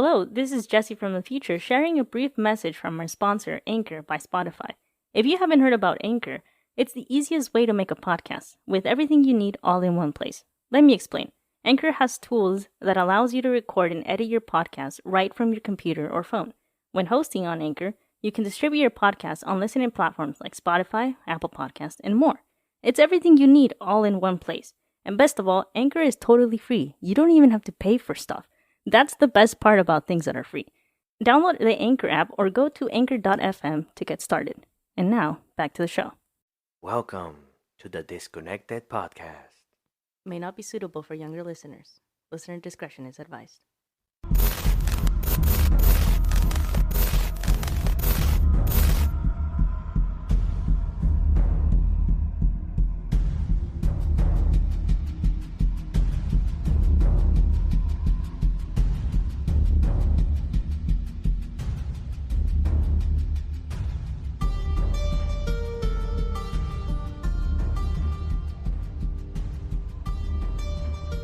Hello, this is Jesse from the future sharing a brief message from our sponsor, Anchor by Spotify. If you haven't heard about Anchor, it's the easiest way to make a podcast, with everything you need all in one place. Let me explain. Anchor has tools that allows you to record and edit your podcast right from your computer or phone. When hosting on Anchor, you can distribute your podcast on listening platforms like Spotify, Apple Podcasts, and more. It's everything you need all in one place. And best of all, Anchor is totally free. You don't even have to pay for stuff. That's the best part about things that are free. Download the Anchor app or go to anchor.fm to get started. And now, back to the show. Welcome to the Disconnected Podcast. May not be suitable for younger listeners. Listener discretion is advised.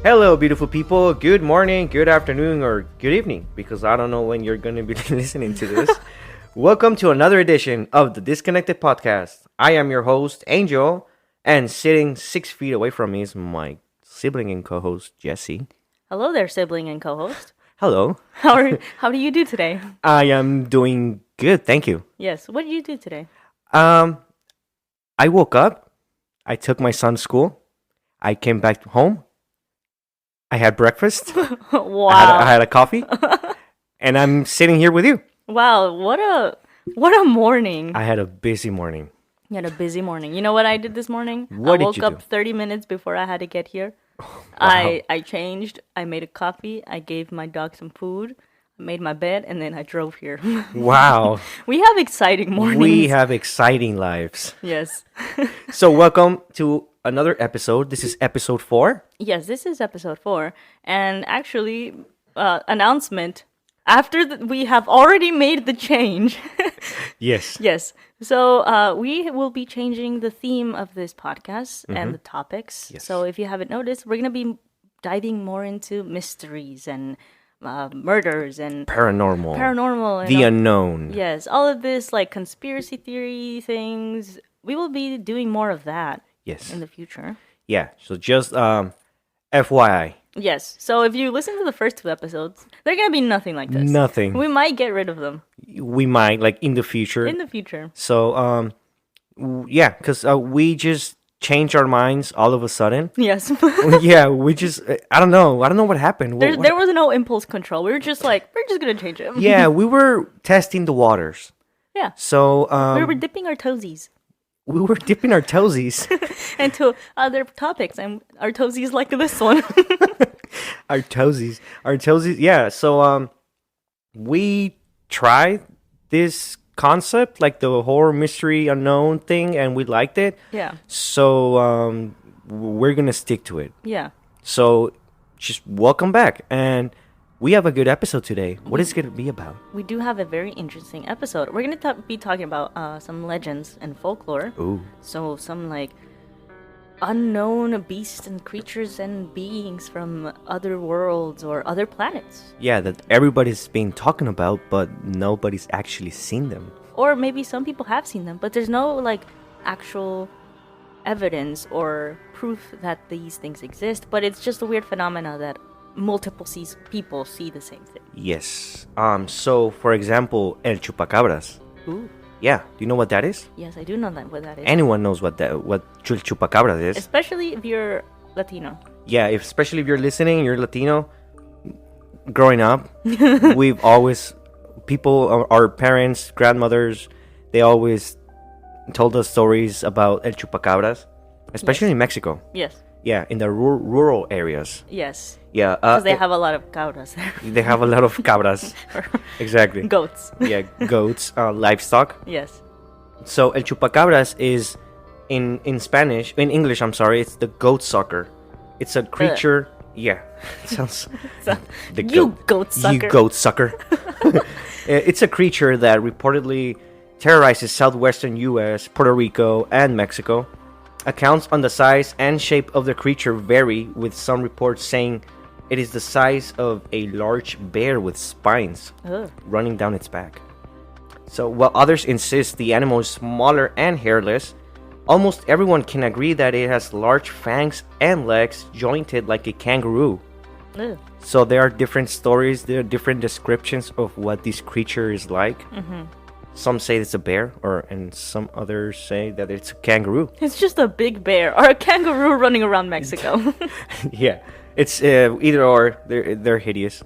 Hello, beautiful people. Good morning, good afternoon, or good evening, because I don't know when you're going to be listening to this. Welcome to another edition of the Disconnected Podcast. I am your host, Angel, and sitting 6 feet away from me is my sibling and co-host, Jesse. Hello there, sibling and co-host. Hello. How do you do today? I am doing good, thank you. Yes, what did you do today? I woke up, I took my son to school, I came back home, I had breakfast. Wow. I had a coffee. And I'm sitting here with you. Wow, what a morning. I had a busy morning. You had a busy morning. You know what I did this morning? What I woke did you up do? 30 minutes before I had to get here. Wow. I changed. I made a coffee. I gave my dog some food. I made my bed, and then I drove here. Wow. We have exciting mornings. We have exciting lives. Yes. So welcome to another episode. This is episode 4. Yes, this is episode 4. And actually, announcement, after we have already made the change. Yes. Yes. So we will be changing the theme of this podcast and the topics. Yes. So if you haven't noticed, we're going to be diving more into mysteries and murders and Paranormal. and The unknown. yes, all of this like conspiracy theory things. We will be doing more of that Yes. in the future. Yeah. So just FYI. Yes. So if you listen to the first 2 episodes, they're gonna be nothing like this. Nothing. We might get rid of them We might, like, in the future. in the future. So, yeah, because we just changed our minds all of a sudden. Yes. Yeah, we just, I don't know what happened. There was no impulse control. We were just like, we're just gonna change it. Yeah, we were testing the waters. Yeah. So, We were dipping our toesies we were dipping our toesies. into other topics, and our toesies like this one. Our toesies. Yeah, so, we tried this concept, like the horror mystery unknown thing, and we liked it. Yeah. So, we're gonna stick to it. Yeah. So, just welcome back. And we have a good episode today. What is it going to be about? We do have a very interesting episode. We're going to be talking about some legends and folklore. Ooh. So some like unknown beasts and creatures and beings from other worlds or other planets. Yeah, that everybody's been talking about, but nobody's actually seen them. Or maybe some people have seen them, but there's no like actual evidence or proof that these things exist. But it's just a weird phenomena that multiple people see the same thing. Yes. So, for example, El Chupacabras. Ooh. Yeah, do you know what that is? Yes, I do know what that is. Anyone knows what El Chupacabras is. Especially if you're Latino. Yeah, especially if you're listening, you're Latino. Growing up, we've always, our parents, grandmothers, they always told us stories about El Chupacabras, especially in Mexico. Yes. Yeah, in the rural areas. Yes. Yeah. Because they have a lot of cabras there. They have a lot of cabras. Exactly. Goats. Yeah, goats, livestock. Yes. So El Chupacabras is, in Spanish, in English, I'm sorry, it's the goat sucker. It's a creature. Yeah. It sounds. Goat sucker. You goat sucker. It's a creature that reportedly terrorizes southwestern U.S., Puerto Rico, and Mexico. Accounts on the size and shape of the creature vary, with some reports saying It is the size of a large bear with spines Ugh. running down its back. So while others insist the animal is smaller and hairless, almost everyone can agree that it has large fangs and legs jointed like a kangaroo. Ugh. So there are different stories, there are different descriptions of what this creature is like. Mm-hmm. Some say it's a bear, and some others say that it's a kangaroo. It's just a big bear or a kangaroo running around Mexico. Yeah, it's either or. They're hideous.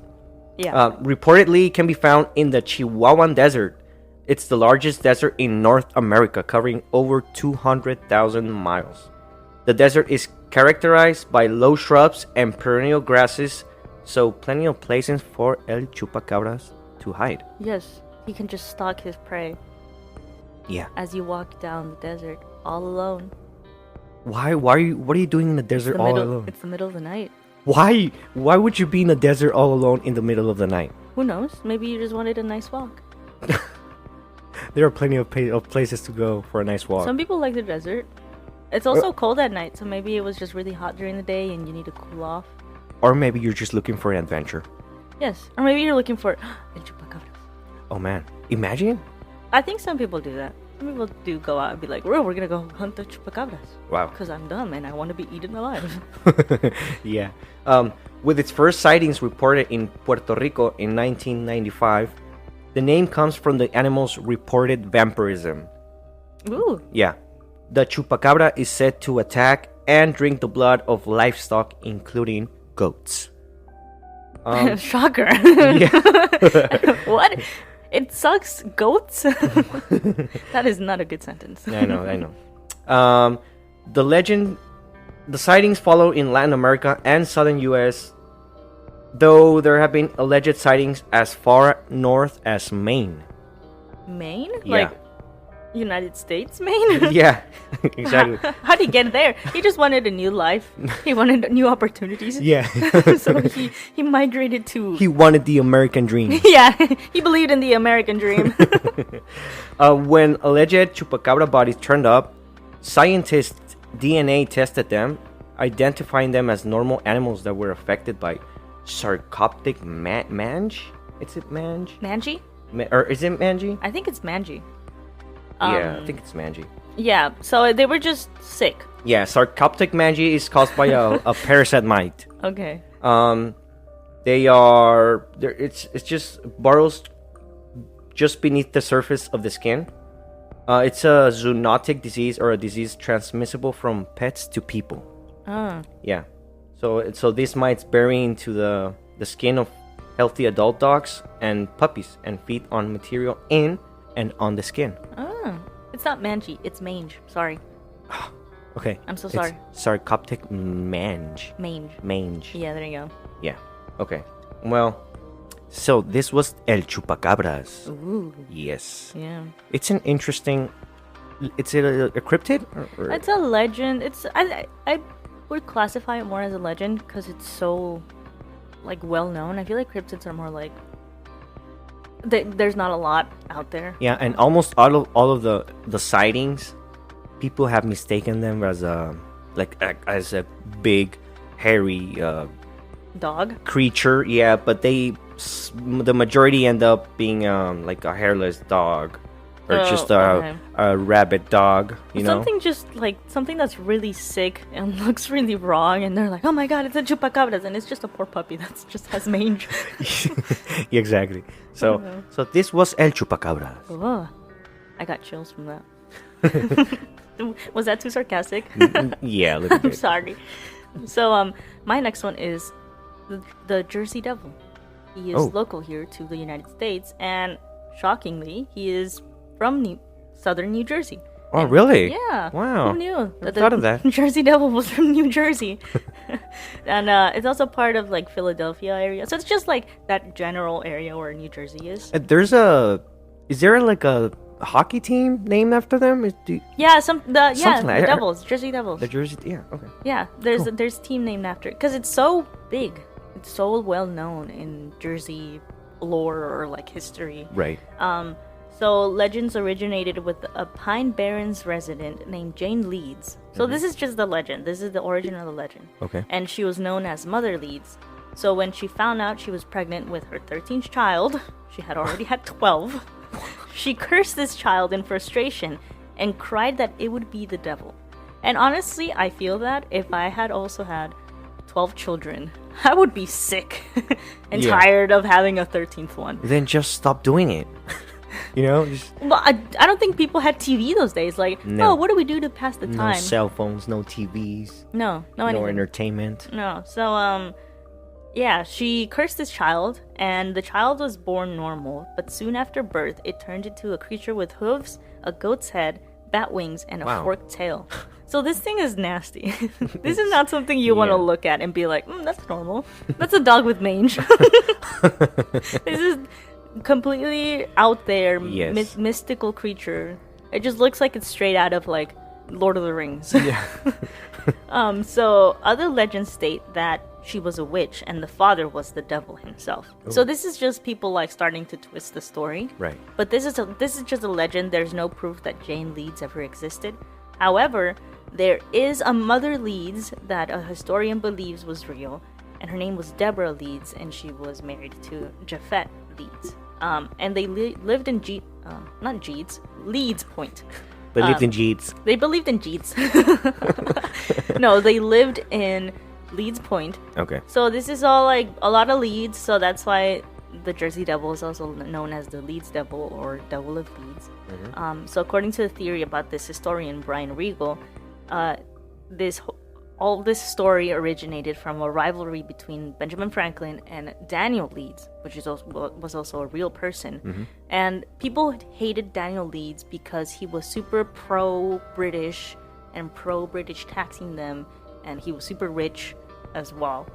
Yeah. Reportedly can be found in the Chihuahuan Desert. It's the largest desert in North America, covering over 200,000 miles. The desert is characterized by low shrubs and perennial grasses, so plenty of places for El Chupacabras to hide. Yes, he can just stalk his prey Yeah. as you walk down the desert all alone. Why? What are you doing in the desert all alone? It's the middle of the night. Why? Why would you be in the desert all alone in the middle of the night? Who knows? Maybe you just wanted a nice walk. There are plenty of places to go for a nice walk. Some people like the desert. It's also cold at night, so maybe it was just really hot during the day and you need to cool off. Or maybe you're just looking for an adventure. Yes, or maybe you're looking for El Chupacabras. Oh man, imagine. I think some people do that. Some people do go out and be like, we're gonna go hunt the Chupacabras. Wow. Because I'm dumb and I want to be eaten alive. Yeah. With its first sightings reported in Puerto Rico in 1995, the name comes from the animal's reported vampirism. Ooh. Yeah. The chupacabra is said to attack and drink the blood of livestock, including goats. Shocker. Yeah. What? It sucks goats? That is not a good sentence. I know. The sightings follow in Latin America and southern U.S., though there have been alleged sightings as far north as Maine. Maine? Yeah. Like United States, Maine? Yeah, exactly. How did he get there? He just wanted a new life. He wanted new opportunities. Yeah. So he migrated to... He wanted the American dream. Yeah, he believed in the American dream. When alleged chupacabra bodies turned up, scientists DNA tested them, identifying them as normal animals that were affected by sarcoptic mange? Is it mange? Manji? Or is it mangy? I think it's Manji. Yeah, I think it's mangy. Yeah, so they were just sick. Yeah, sarcoptic mange is caused by a parasite mite. Okay. It's just burrows just beneath the surface of the skin. It's a zoonotic disease, or a disease transmissible from pets to people. Yeah. So these mites bury into the skin of healthy adult dogs and puppies and feed on material in and on the skin. It's not Manji, it's mange. Sorry. Okay. I'm so sorry. It's sarcoptic mange. Mange. Yeah, there you go. Yeah. Okay. Well, so this was El Chupacabras. Ooh. Yes. Yeah. It's an interesting... It's a cryptid? Or... It's a legend. I would classify it more as a legend because it's so, like, well known. I feel like cryptids are more like... There's not a lot out there. Yeah, and almost all of the sightings, people have mistaken them as a big, hairy Dog? creature. Yeah, but the majority end up being like a hairless dog, or just a rabbit dog. You know, something that's really sick and looks really wrong, and they're like, "Oh my god, it's a chupacabras," and it's just a poor puppy that just has mange. Exactly. So this was El Chupacabras. Oh, I got chills from that. Was that too sarcastic? Yeah, a little bit. I'm sorry. So my next one is the Jersey Devil. He is local here to the United States, and shockingly, he is from southern New Jersey. Oh, really? Yeah. Wow. Who knew that thought of that? Jersey Devil was from New Jersey. And it's also part of like Philadelphia area. So it's just like that general area where New Jersey is. Is there like a hockey team named after them? The like Devils, Jersey Devils. The Jersey, yeah, okay. Yeah, there's a team named after it because it's so big. It's so well known in Jersey lore or like history. Right. So legends originated with a Pine Barrens resident named Jane Leeds. So this is just the legend. This is the origin of the legend. Okay. And she was known as Mother Leeds. So when she found out she was pregnant with her 13th child, she had already had 12, she cursed this child in frustration and cried that it would be the devil. And honestly, I feel that if I had also had 12 children, I would be sick and tired of having a 13th one. Then just stop doing it. You know? Well, I don't think people had TV those days. Like, No. oh, what do we do to pass the time? No cell phones, no TVs, No no anything. entertainment. No. So, yeah, she cursed this child, and the child was born normal, but soon after birth, it turned into a creature with hooves, a goat's head, bat wings, and a Wow. forked tail. So this thing is nasty. This is not something you want to look at and be like, that's normal. That's a dog with mange. This is completely out there, Yes. mystical creature. It just looks like it's straight out of, like, Lord of the Rings. Yeah. So other legends state that she was a witch and the father was the devil himself. Ooh. So this is just people like starting to twist the story. Right. But this is just a legend. There's no proof that Jane Leeds ever existed. However, there is a Mother Leeds that a historian believes was real, and her name was Deborah Leeds, and she was married to Japhet Leeds. And they lived in Leeds Point. Believed in Jeets. They believed in Jeets. No, they lived in Leeds Point. Okay. So this is all like a lot of leads, so that's why the Jersey Devil is also known as the Leeds Devil or Devil of Leeds. Mm-hmm. So according to the theory about this historian Brian Regal, all this story originated from a rivalry between Benjamin Franklin and Daniel Leeds, which was also a real person. Mm-hmm. And people hated Daniel Leeds because he was super pro-British and pro-British taxing them, and he was super rich as well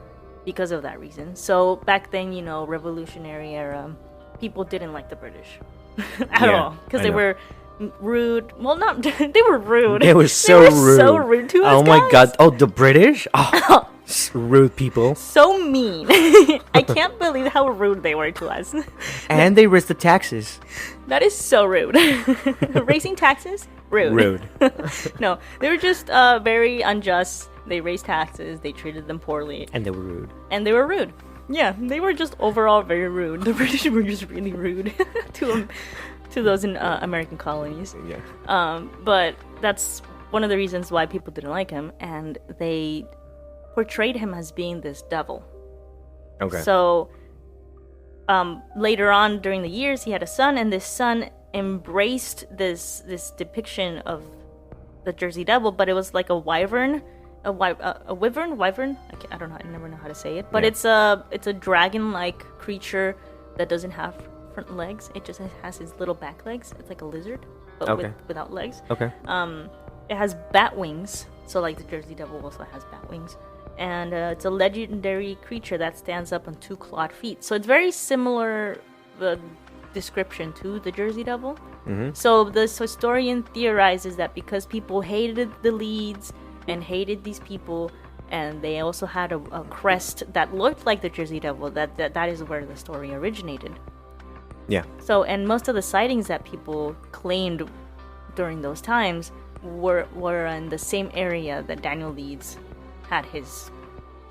because of that reason. So back then, Revolutionary era, people didn't like the British at all because they were rude. Well, not they were rude. They were so rude. So rude to us. Oh my guys. god! Oh, the British! Oh, rude people. So mean. I can't believe how rude they were to us. And they raised the taxes. That is so rude. Raising taxes? Rude. Rude. No, they were just very unjust. They raised taxes. They treated them poorly. And they were rude. And they were rude. Yeah, they were just overall very rude. The British were just really rude to those in American colonies. Yeah. But that's one of the reasons why people didn't like him, and they portrayed him as being this devil. Okay. So later on during the years, he had a son, and this son embraced this depiction of the Jersey Devil, but it was like a wyvern, a wyvern. I don't know. I never know how to say it, but it's a dragon-like creature that doesn't have front legs. It just has his little back legs. It's like a lizard, but without legs. Okay. It has bat wings, so like the Jersey Devil also has bat wings, and it's a legendary creature that stands up on 2 clawed feet. So it's very similar description to the Jersey Devil. Mm-hmm. So this historian theorizes that because people hated the Leeds and hated these people, and they also had a crest that looked like the Jersey Devil, that is where the story originated. Yeah. So, and most of the sightings that people claimed during those times were in the same area that Daniel Leeds had his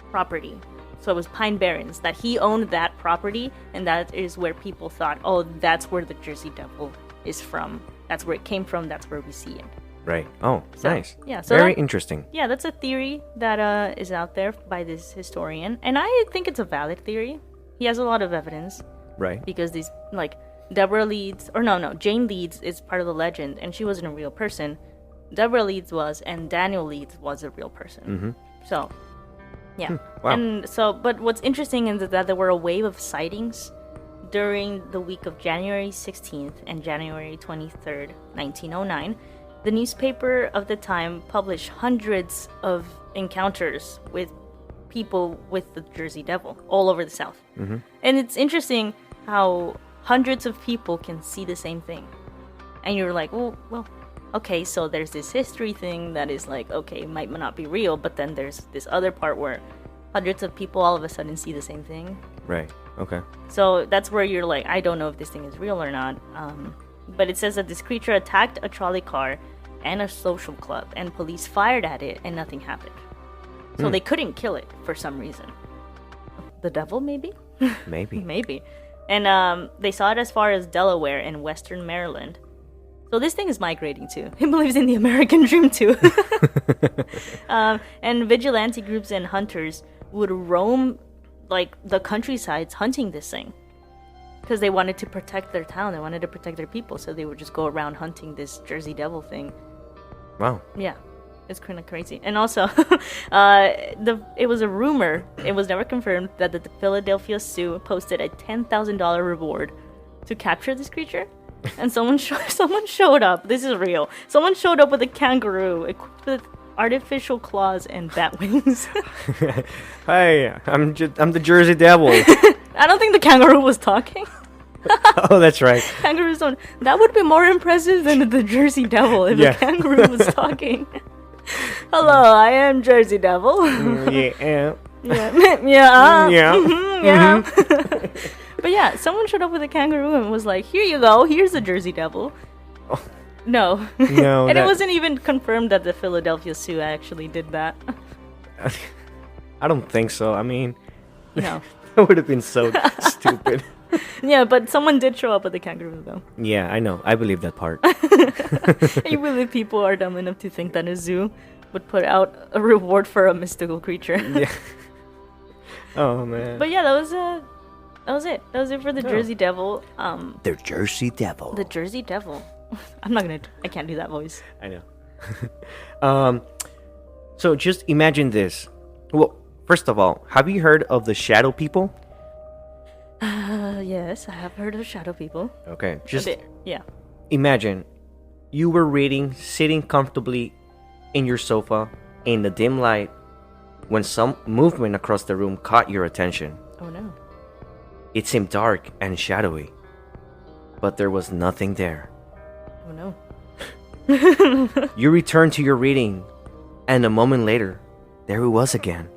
property. So it was Pine Barrens, that he owned that property, and that is where people thought, oh, that's where the Jersey Devil is from. That's where it came from. That's where we see it. Right. Oh, So, nice. yeah, so Very that- interesting. Yeah, that's a theory that is out there by this historian, and I think it's a valid theory. He has a lot of evidence. Right. Because these, like, Deborah Leeds, or no, Jane Leeds is part of the legend, and she wasn't a real person. Deborah Leeds was, and Daniel Leeds was a real person. Mm-hmm. So, yeah. Wow. And so, but what's interesting is that there were a wave of sightings during the week of January 16th and January 23rd, 1909. The newspaper of the time published hundreds of encounters with people with the Jersey Devil all over the South. Mm-hmm. And it's interesting how hundreds of people can see the same thing. And you're like, well, okay, so there's this history thing that is like, okay, it might not be real, but then there's this other part where hundreds of people all of a sudden see the same thing. Right. Okay. So that's where you're like, I don't know if this thing is real or not. But it says that this creature attacked a trolley car and a social club, and police fired at it, and nothing happened. So they couldn't kill it for some reason. the devil, maybe? Maybe. Maybe. And they saw it as far as Delaware and western Maryland. So this thing is migrating too. It believes in the American dream too. And vigilante groups and hunters would roam like the countrysides hunting this thing. Because they wanted to protect their town. They wanted to protect their people. So they would just go around hunting this Jersey Devil thing. Wow. Yeah. It's kind of crazy. And also, it was a rumor. It was never confirmed that the Philadelphia Zoo posted a $10,000 reward to capture this creature. And someone showed up. This is real. Someone showed up with a kangaroo equipped with artificial claws and bat wings. Hi, I'm the Jersey Devil. I don't think the kangaroo was talking. Oh, that's right. Kangaroos don't. That would be more impressive than the Jersey Devil if a kangaroo was talking. Hello, I am Jersey Devil. Yeah. Yeah. But yeah, someone showed up with a kangaroo and was like, "Here you go. Here's the Jersey Devil." Oh. No. No. And it wasn't even confirmed that the Philadelphia Zoo actually did that. I don't think so. I mean, No. that would have been so stupid. Yeah, but someone did show up with a kangaroo though. Yeah, I know. I believe that part. You believe people are dumb enough to think that a zoo would put out a reward for a mystical creature. Yeah. Oh man. But yeah, that was it. That was it for the Jersey Devil. The Jersey Devil. The Jersey Devil. I can't do that voice. I know. So just imagine this. Well, first of all, have you heard of the shadow people? Yes, I have heard of shadow people. Okay, just yeah. imagine you were reading, sitting comfortably in your sofa in the dim light when some movement across the room caught your attention. Oh no. It seemed dark and shadowy, but there was nothing there. Oh no. You returned to your reading, and a moment later, there it was again.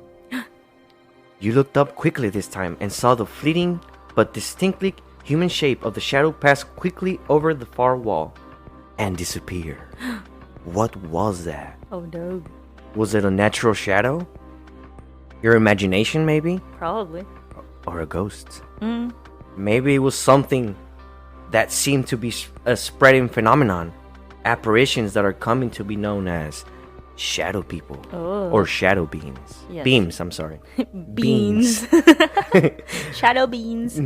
You looked up quickly this time and saw the fleeting but distinctly human shape of the shadow pass quickly over the far wall and disappear. What was that? Oh no. Was it a natural shadow? Your imagination, maybe? Probably. Or a ghost? Mm. Maybe it was something that seemed to be a spreading phenomenon. Apparitions that are coming to be known as shadow people. Oh. Or shadow beings. Yes. Beams, I'm sorry. Beans. Shadow beans.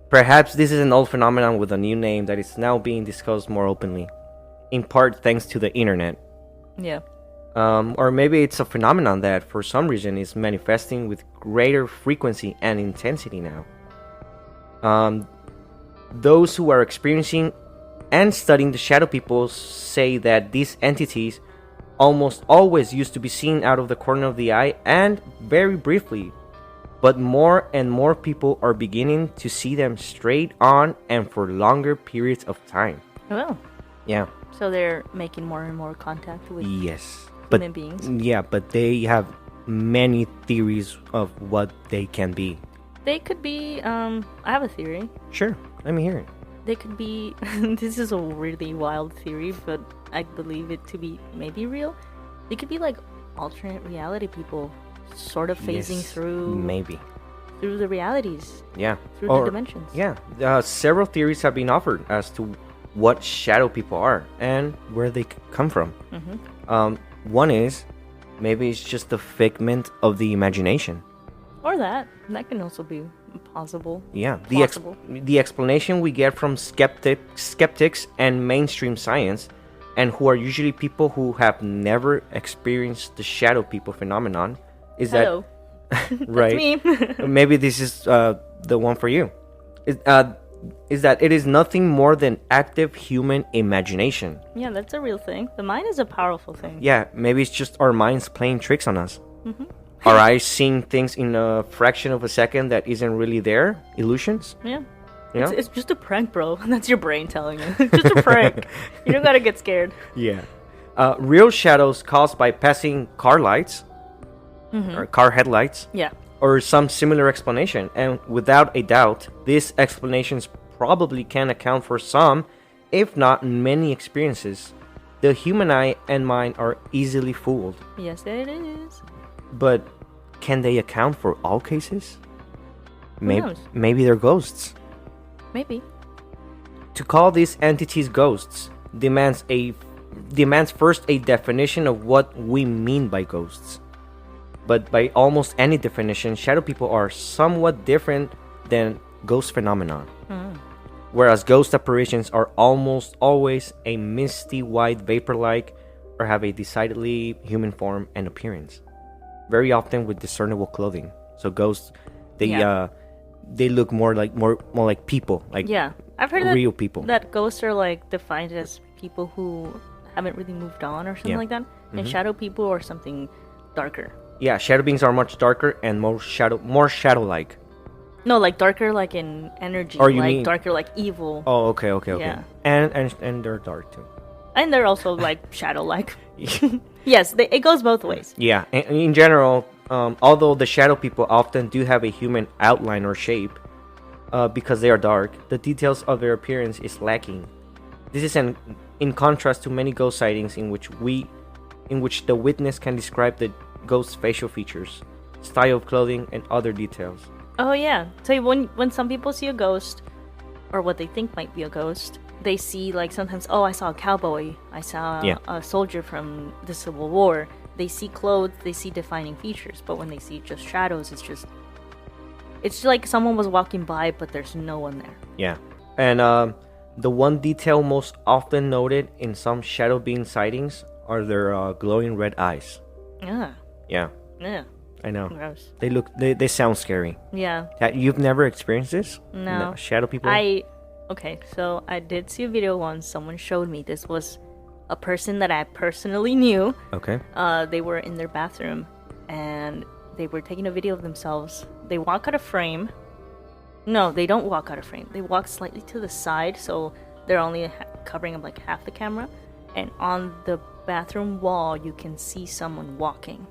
Perhaps this is an old phenomenon with a new name that is now being discussed more openly. In part thanks to the internet. Yeah. Or maybe it's a phenomenon that for some reason is manifesting with greater frequency and intensity now. Those who are experiencing and studying the shadow people say that these entities almost always used to be seen out of the corner of the eye and very briefly, but more and more people are beginning to see them straight on and for longer periods of time. Oh. Yeah. So they're making more and more contact with Yes. human beings. Yeah, but they have many theories of what they can be. They could be, I have a theory. Sure, let me hear it. They could be, this is a really wild theory, but I believe it to be maybe real. They could be like alternate reality people, sort of phasing through the realities. Yeah. Through the dimensions. Yeah. Several theories have been offered as to what shadow people are and where they come from. Mm-hmm. One is maybe it's just a figment of the imagination. Or that can also be possible. Yeah, the explanation we get from skeptics and mainstream science, and who are usually people who have never experienced the shadow people phenomenon, is Hello. that right? That's me. Maybe this is the one for you. Is that it is nothing more than active human imagination. Yeah, that's a real thing. The mind is a powerful thing. Yeah, maybe it's just our minds playing tricks on us. Mm-hmm. Our eyes seeing things in a fraction of a second that isn't really there. Illusions. Yeah. You know? It's just a prank, bro. That's your brain telling you. It's just a prank. You don't gotta get scared. Yeah. Real shadows caused by passing car lights or car headlights. Yeah. Or some similar explanation. And without a doubt, these explanations probably can account for some, if not many experiences. The human eye and mind are easily fooled. Yes, it is. But can they account for all cases? knows? Maybe they're ghosts. Maybe. To call these entities ghosts demands first a definition of what we mean by ghosts. But by almost any definition, shadow people are somewhat different than ghost phenomenon. Whereas ghost apparitions are almost always a misty white vapor-like or have a decidedly human form and appearance. Very often with discernible clothing. So ghosts, they look more like people, like I've heard real people. That ghosts are like defined as people who haven't really moved on or something like that, and shadow people are something darker. Yeah, shadow beings are much darker and more shadow-like. No, like darker, like in energy, or you like mean darker, like evil. Oh, okay. Yeah. And they're dark too. And they're also like shadow-like. Yes, it goes both ways. Yeah, in general, although the shadow people often do have a human outline or shape, because they are dark, the details of their appearance is lacking. This is in contrast to many ghost sightings in which the witness can describe the ghost's facial features, style of clothing, and other details. Oh yeah. So when some people see a ghost, or what they think might be a ghost, they see like sometimes, I saw a cowboy, I saw a soldier from the Civil War. They see clothes, they see defining features, but when they see just shadows, it's like someone was walking by, but there's no one there. Yeah, and the one detail most often noted in some shadow being sightings are their glowing red eyes. Yeah. I know. Gross. They sound scary. Yeah. You've never experienced this? No. Shadow people? Okay, so I did see a video once. Someone showed me. This was a person that I personally knew. Okay. They were in their bathroom, and they were taking a video of themselves. They walk out of frame. No, they don't walk out of frame. They walk slightly to the side, so they're only covering up like half the camera. And on the bathroom wall, you can see someone walking.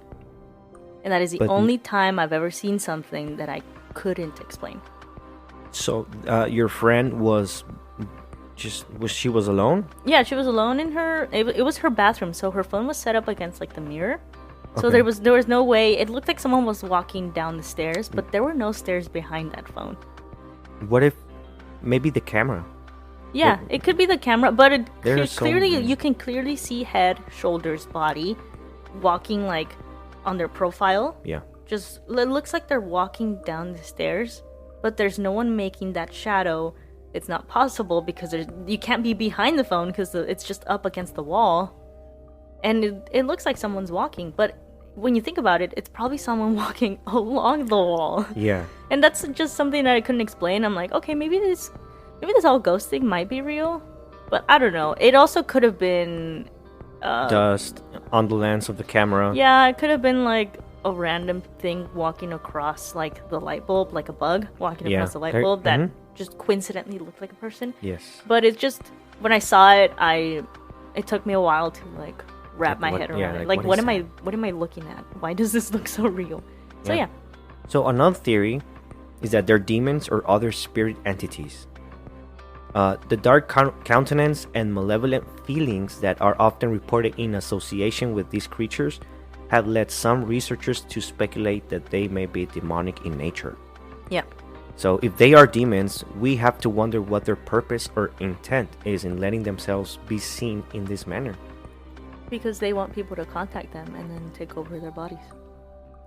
And that is the only time I've ever seen something that I couldn't explain. So, your friend was she was alone? Yeah, she was alone in her. It was her bathroom, so her phone was set up against like the mirror. So Okay. there was no way. It looked like someone was walking down the stairs, but there were no stairs behind that phone. What if maybe the camera? Yeah, it could be the camera, but There's you can clearly see head, shoulders, body, walking like on their profile. Yeah. Just it looks like they're walking down the stairs, but there's no one making that shadow. It's not possible because you can't be behind the phone because it's just up against the wall, and it looks like someone's walking. But when you think about it, it's probably someone walking along the wall. Yeah. And that's just something that I couldn't explain. I'm like, okay, maybe this whole ghost thing might be real, but I don't know. It also could have been dust on the lens of the camera. Yeah, it could have been like a random thing walking across like the light bulb, like a bug walking across the light bulb that just coincidentally looked like a person. Yes. But it just, when I saw it, it took me a while to like wrap my head around it. Like what am I looking at? Why does this look so real? So yeah. So another theory is that they're demons or other spirit entities. The dark countenance and malevolent feelings that are often reported in association with these creatures have led some researchers to speculate that they may be demonic in nature. Yeah. So if they are demons, we have to wonder what their purpose or intent is in letting themselves be seen in this manner. Because they want people to contact them and then take over their bodies.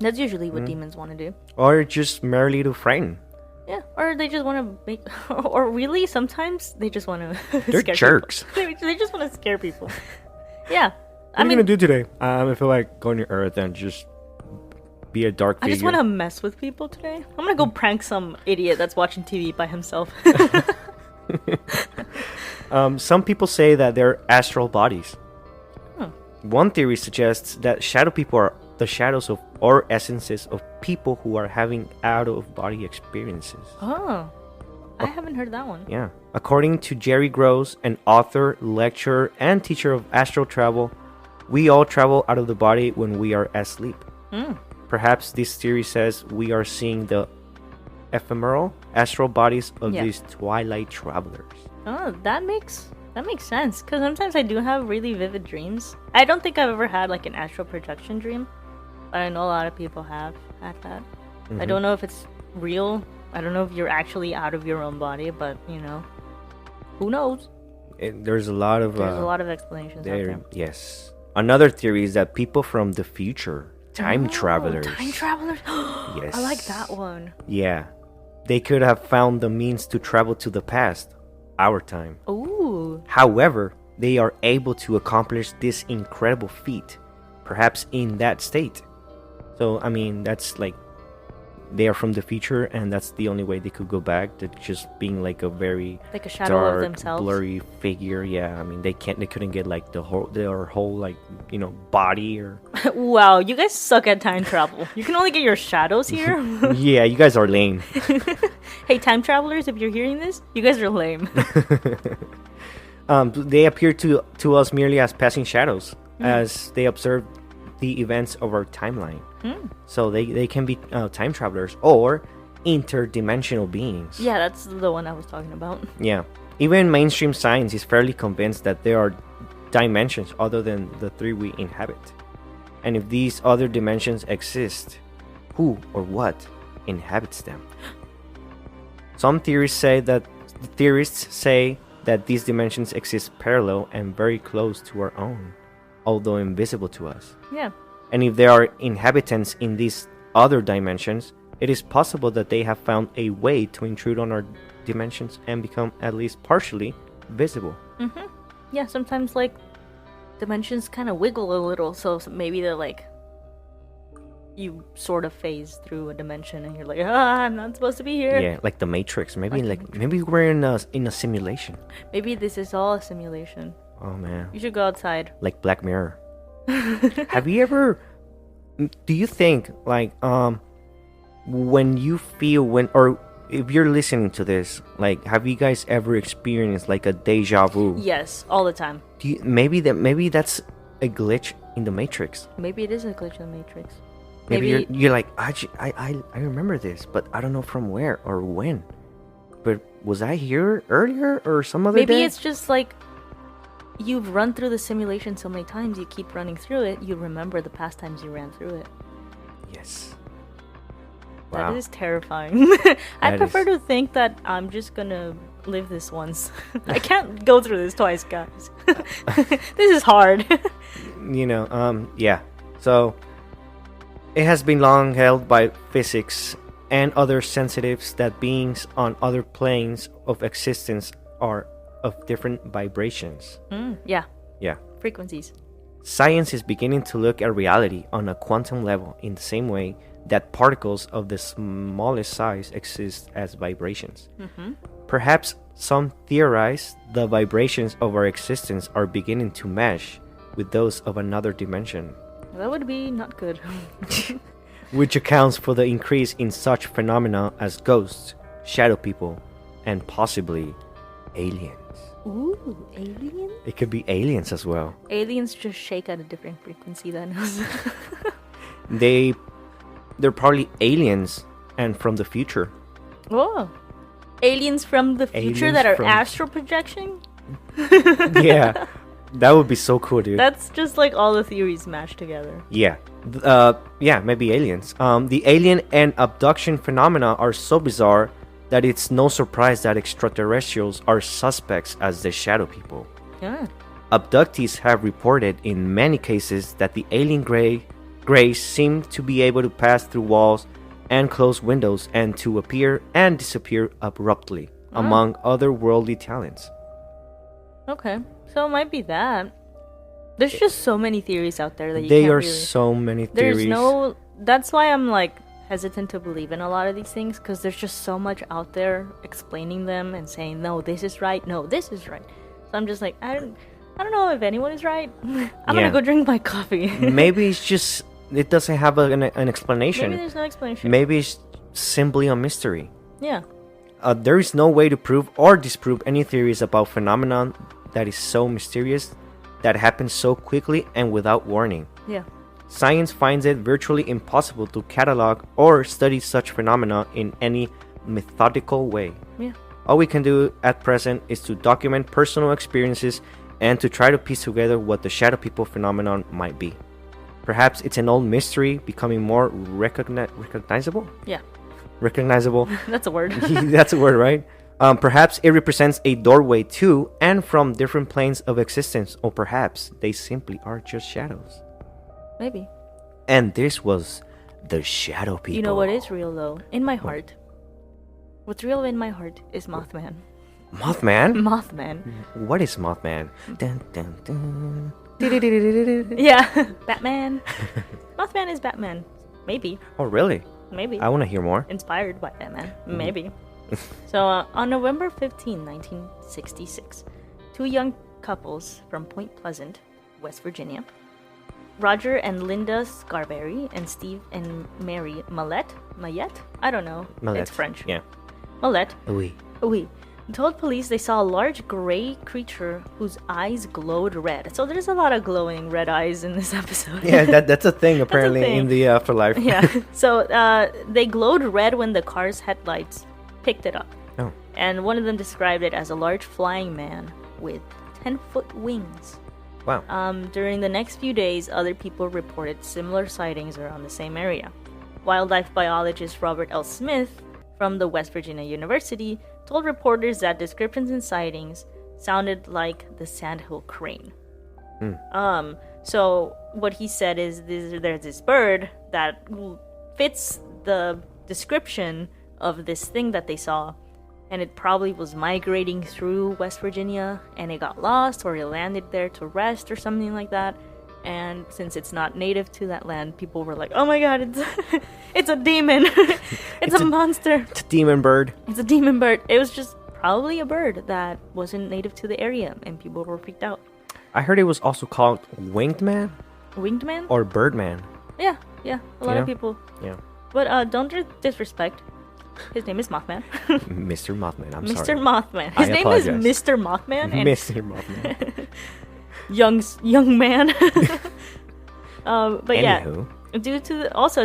That's usually what demons want to do. Or just merely to frighten. Yeah, or they just want to make... Or really, sometimes they just want to They're scare jerks. People. They just want to scare people. Yeah. What are you going to do today? I feel like going to Earth and just be a dark figure. I just want to mess with people today. I'm going to go prank some idiot that's watching TV by himself. Some people say that they're astral bodies. Huh. One theory suggests that shadow people are the shadows of or essences of people who are having out-of-body experiences. Oh, I haven't heard that one. Yeah. According to Jerry Gross, an author, lecturer, and teacher of astral travel, we all travel out of the body when we are asleep. Perhaps this theory says we are seeing the ephemeral astral bodies of these twilight travelers. Oh, that makes sense. Because sometimes I do have really vivid dreams. I don't think I've ever had like an astral projection dream, but I know a lot of people have had that. I don't know if it's real I don't know if you're actually out of your own body, but who knows? There's a lot of explanations out there. Yes. Another theory is that people from the future, time travelers. Time travelers? Yes. I like that one. Yeah. They could have found the means to travel to the past, our time. Ooh. However, they are able to accomplish this incredible feat, perhaps in that state. So, I mean, that's like, they are from the future, and that's the only way they could go back. To just being like a very like a shadow dark, of themselves, blurry figure. Yeah, I mean, they couldn't get like their whole like body or. Wow, you guys suck at time travel. You can only get your shadows here. Yeah, you guys are lame. Hey, time travelers, if you're hearing this, you guys are lame. They appear to us merely as passing shadows, as they observe the events of our timeline. So they can be time travelers or interdimensional beings. Yeah, that's the one I was talking about. Yeah. Even mainstream science is fairly convinced that there are dimensions other than the three we inhabit. And if these other dimensions exist, who or what inhabits them? Some theorists say that these dimensions exist parallel and very close to our own, although invisible to us. Yeah. And if there are inhabitants in these other dimensions, it is possible that they have found a way to intrude on our dimensions and become at least partially visible. Yeah, sometimes like dimensions kind of wiggle a little, so maybe they're like you sort of phase through a dimension and you're like, I'm not supposed to be here. Yeah, like the Matrix. Maybe maybe we're in a simulation. Maybe this is all a simulation. Oh man. You should go outside. Like Black Mirror. Have you ever, do you think like when you feel or if you're listening to this, like have you guys ever experienced like a deja vu? Yes, all the time. Maybe that's a glitch in the Matrix. Maybe it is a glitch in the Matrix. Maybe you're like, I remember this, but I don't know from where or when. But was I here earlier or some other day? Maybe it's just like you've run through the simulation so many times, you keep running through it, you remember the past times you ran through it. Yes. That Wow. is terrifying. I prefer to think that I'm just gonna live this once. I can't go through this twice, guys. This is hard. Yeah. So, it has been long held by physics and other sensitives that beings on other planes of existence are of different vibrations. Yeah. Yeah. Frequencies. Science is beginning to look at reality on a quantum level in the same way that particles of the smallest size exist as vibrations. Perhaps some theorize the vibrations of our existence are beginning to mesh with those of another dimension. That would be not good. Which accounts for the increase in such phenomena as ghosts, shadow people, and possibly aliens. Ooh, aliens? It could be aliens as well. Aliens just shake at a different frequency than us. They're probably aliens and from the future. Oh. Aliens from the future Aliens that are from- astral projection? Yeah. That would be so cool, dude. That's just like all the theories mashed together. Yeah. Yeah, maybe aliens. The alien and abduction phenomena are so bizarre that it's no surprise that extraterrestrials are suspects as the shadow people. Yeah. Abductees have reported in many cases that the alien greys seem to be able to pass through walls and close windows and to appear and disappear abruptly, among other worldly talents. Okay. So it might be that. There's just so many theories out there that you There can't are really... so many theories. That's why I'm like hesitant to believe in a lot of these things, because there's just so much out there explaining them and saying, no, this is right, no, this is right. So I'm just like, I don't know if anyone is right. I'm gonna go drink my coffee. Maybe it's just, it doesn't have an explanation. Maybe there's no explanation. Maybe it's simply a mystery. Yeah. There is no way to prove or disprove any theories about phenomenon that is so mysterious, that happens so quickly and without warning. Yeah. Science finds it virtually impossible to catalog or study such phenomena in any methodical way. Yeah. All we can do at present is to document personal experiences and to try to piece together what the shadow people phenomenon might be. Perhaps it's an old mystery becoming more recognizable? Yeah. recognizable. That's a word. That's a word, right? Perhaps it represents a doorway to and from different planes of existence, or perhaps they simply are just shadows. Maybe. And this was the shadow people. You know what is real, though? In my heart. What's real in my heart is Mothman. Mothman? Mothman. What is Mothman? Dun, dun, dun. Yeah, Batman. Mothman is Batman. Maybe. Oh, really? Maybe. I want to hear more. Inspired by Batman. Maybe. So, on November 15, 1966, two young couples from Point Pleasant, West Virginia, Roger and Linda Scarberry and Steve and Mary Mayette? I don't know. Mallette. It's French. Yeah. Mayette. Oui. Told police they saw a large gray creature whose eyes glowed red. So there's a lot of glowing red eyes in this episode. Yeah, that's a thing apparently thing. in the afterlife. Yeah. So they glowed red when the car's headlights picked it up. Oh. And one of them described it as a large flying man with 10-foot wings. Wow. During the next few days, other people reported similar sightings around the same area. Wildlife biologist Robert L. Smith from the West Virginia University told reporters that descriptions and sightings sounded like the sandhill crane. So what he said is there's this bird that fits the description of this thing that they saw, and it probably was migrating through West Virginia, and it got lost, or it landed there to rest or something like that. And since it's not native to that land, people were like, oh my god, it's a demon. it's a monster. It's a demon bird. It's a demon bird. It was just probably a bird that wasn't native to the area, and people were freaked out. I heard it was also called Winged Man Winged man? or Birdman. Yeah. A lot of people. Yeah. But don't disrespect. His name is Mothman. Mr. Mothman. I'm Mr. sorry. Mothman. I His name is apologize. Mr. Mothman. And Mr. Mothman. young man. But yeah, Anywho.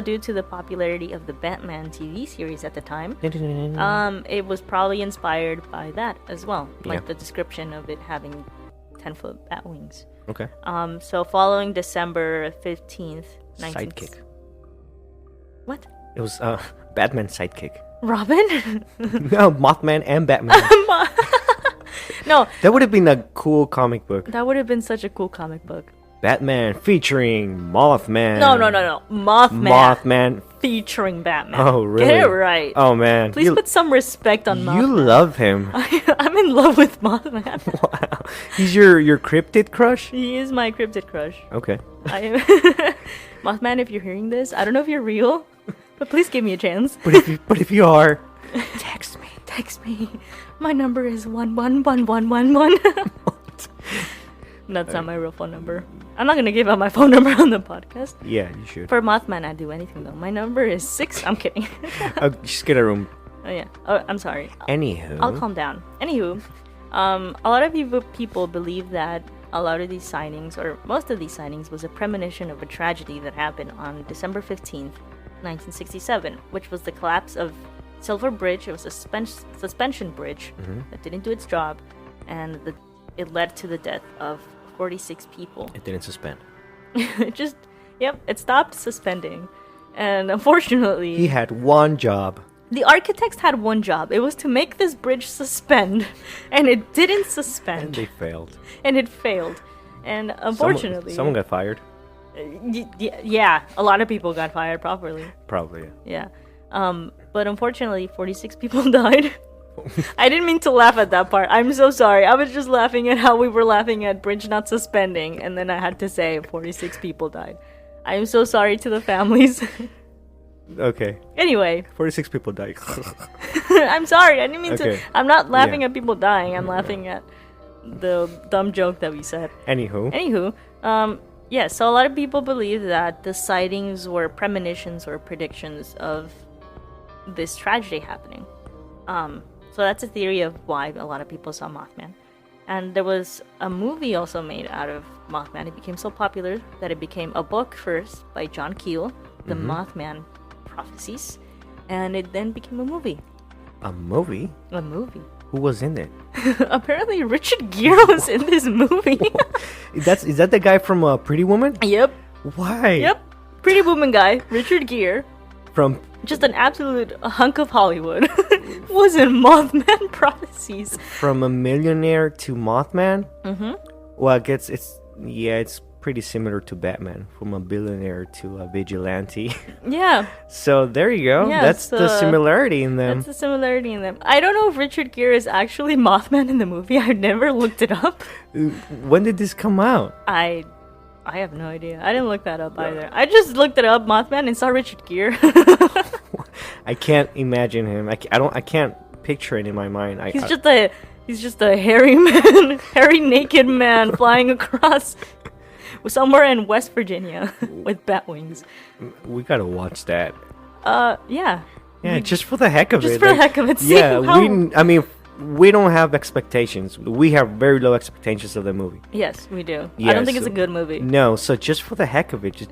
due to the popularity of the Batman TV series at the time, it was probably inspired by that as well, like Yeah. the description of it having 10-foot bat wings. Okay. So following December 15th, Sidekick. What? It was Batman's sidekick. Robin? No, Mothman and Batman. No, That would have been a cool comic book. that would have been such a cool comic book. Batman featuring Mothman. No. Mothman. Mothman. Featuring Batman. Oh, really? Get it right. Oh, man. Please put some respect on Mothman. You love him. I'm in love with Mothman. Wow. He's your cryptid crush? He is my cryptid crush. Okay. Mothman, if you're hearing this, I don't know if you're real, but please give me a chance. But if you are, text me. Text me. My number is 111111. That's not my real phone number. I'm not gonna give out my phone number on the podcast. Yeah, you should. For Mothman, I'd do anything though. My number is 6. I'm kidding. Just get a room. Oh yeah. Oh, I'm sorry. Anywho. I'll calm down. Anywho, a lot of people believe that a lot of these sightings, or most of these sightings, was a premonition of a tragedy that happened on December 15th, 1967, which was the collapse of Silver Bridge. It was a suspension bridge that didn't do its job, and it led to the death of 46 people. It didn't suspend. It stopped suspending. And unfortunately, He had one job. the architects had one job. It was to make this bridge suspend, and it didn't suspend. And they failed. And it failed. And unfortunately, Someone got fired. yeah, a lot of people got fired properly. Probably, yeah. Yeah. But unfortunately, 46 people died. I didn't mean to laugh at that part. I'm so sorry. I was just laughing at how we were laughing at bridge not suspending, and then I had to say 46 people died. I am so sorry to the families. Okay. Anyway, 46 people died. I'm sorry. I didn't mean Okay. to. I'm not laughing Yeah. at people dying. I'm laughing at the dumb joke that we said. Anywho. Yeah, so a lot of people believe that the sightings were premonitions or predictions of this tragedy happening. So that's a theory of why a lot of people saw Mothman. And there was a movie also made out of Mothman. It became so popular that it became a book first by John Keel, The Mothman Prophecies, and it then became a movie. A movie? A movie. Who was in it? Apparently Richard Gere was in this movie. Is that the guy from Pretty Woman? Yep. Why? Yep. Pretty Woman guy, Richard Gere. From just an absolute hunk of Hollywood was in Mothman prophecies. From a millionaire to Mothman? Mm-hmm. Well, I guess it's pretty similar to Batman. From a billionaire to a vigilante. Yeah. So there you go. Yeah, that's the similarity in them. That's the similarity in them. I don't know if Richard Gere is actually Mothman in the movie. I've never looked it up. When did this come out? I have no idea. I didn't look that up either. I just looked it up, Mothman, and saw Richard Gere. I can't imagine him. I can't picture it in my mind. He's just a hairy man, hairy naked man flying across somewhere in West Virginia with bat wings. We gotta watch that. Yeah. Yeah, just for the heck of it. Just for the heck of it. Yeah, we don't have expectations. We have very low expectations of the movie. Yes, we do. Yeah, I don't think it's a good movie. No, so just for the heck of it,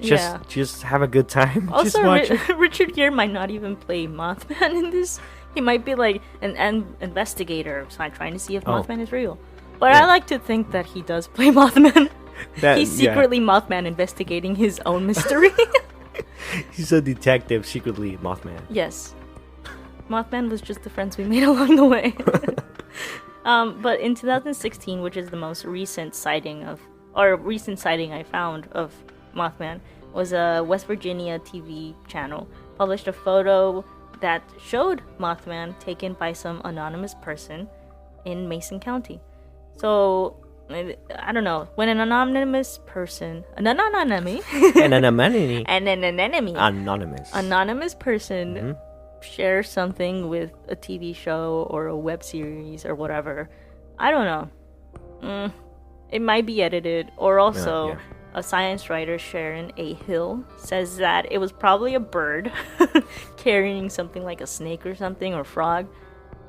just have a good time. Also, just watch it. Richard Gere might not even play Mothman in this. He might be like an investigator, trying to see if Mothman is real. But I like to think that he does play Mothman. He's secretly Mothman investigating his own mystery. He's a detective, secretly Mothman. Yes. Mothman was just the friends we made along the way. But in 2016, which is the most recent sighting I found of Mothman, was a West Virginia TV channel published a photo that showed Mothman taken by some anonymous person in Mason County. So, I don't know, when an anonymous person, anonymous person share something with a TV show or a web series or whatever, I don't know. It might be edited, or also a science writer, Sharon A. Hill, says that it was probably a bird carrying something like a snake or something, or frog.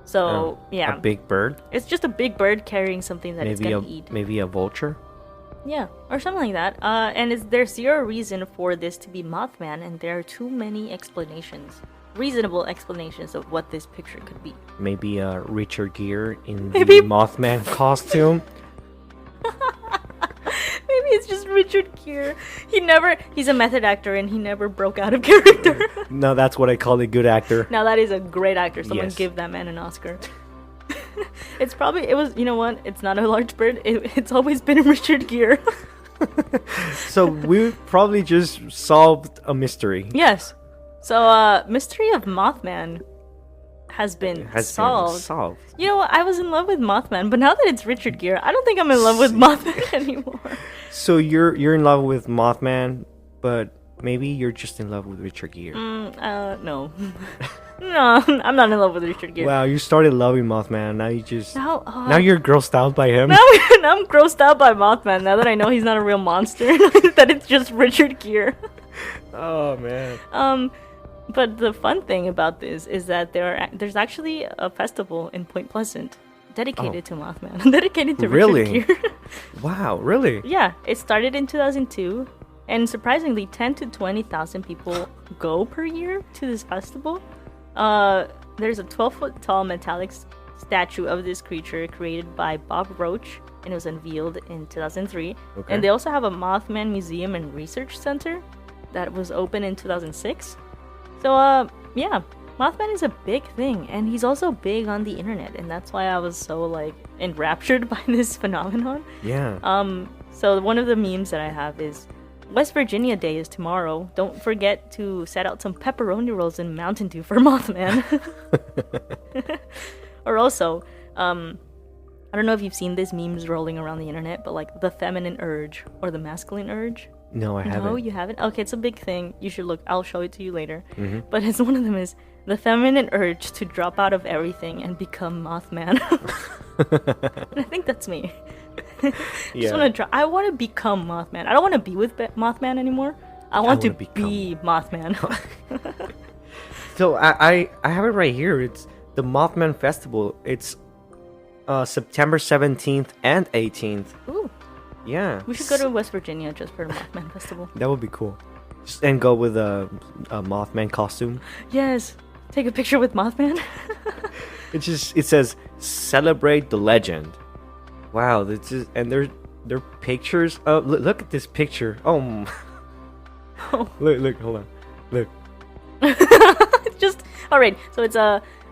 So, yeah. A big bird? It's just a big bird carrying something that it's gonna eat. Maybe a vulture? Yeah, or something like that. And there's zero reason for this to be Mothman, and there are too many reasonable explanations of what this picture could be. Maybe Richard Gere in the Mothman costume. Maybe it's just Richard Gere. He's a method actor and he never broke out of character. No, that's what I call a good actor. Now that is a great actor. Someone give that man an Oscar. You know what? It's not a large bird. It's always been Richard Gere. So we probably just solved a mystery. Yes. So, mystery of Mothman has been solved. You know what? I was in love with Mothman, but now that it's Richard Gere, I don't think I'm in love with Mothman anymore. So you're in love with Mothman, but maybe you're just in love with Richard Gere. No. No, I'm not in love with Richard Gere. Wow, you started loving Mothman. Now you just... now you're grossed out by him. Now I'm grossed out by Mothman, now that I know he's not a real monster. That it's just Richard Gere. Oh, man. But the fun thing about this is that there's actually a festival in Point Pleasant dedicated to Mothman. Dedicated to Richard Gere. Wow, really? Yeah, it started in 2002. And surprisingly, 10 to 20,000 people go per year to this festival. There's a 12-foot tall metallic statue of this creature created by Bob Roach, and it was unveiled in 2003. Okay. And they also have a Mothman Museum and Research Center that was open in 2006. So, yeah, Mothman is a big thing, and he's also big on the internet, and that's why I was so, enraptured by this phenomenon. Yeah. So one of the memes that I have is, West Virginia Day is tomorrow. Don't forget to set out some pepperoni rolls in Mountain Dew for Mothman. Or also, I don't know if you've seen these memes rolling around the internet, but the feminine urge or the masculine urge. No, I haven't. No, you haven't? Okay, it's a big thing. You should look. I'll show it to you later. Mm-hmm. But one of them is the feminine urge to drop out of everything and become Mothman. And I think that's me. I want to become Mothman. I don't want to be with Mothman anymore. I want to be Mothman. So I have it right here. It's the Mothman Festival. It's September 17th and 18th. Ooh. Yeah. We should go to West Virginia just for the Mothman Festival. That would be cool. And go with a Mothman costume. Yes. Take a picture with Mothman. It says celebrate the legend. Wow, and they're pictures. Look at this picture. Oh. Look, hold on. Look. It's just all right. So it's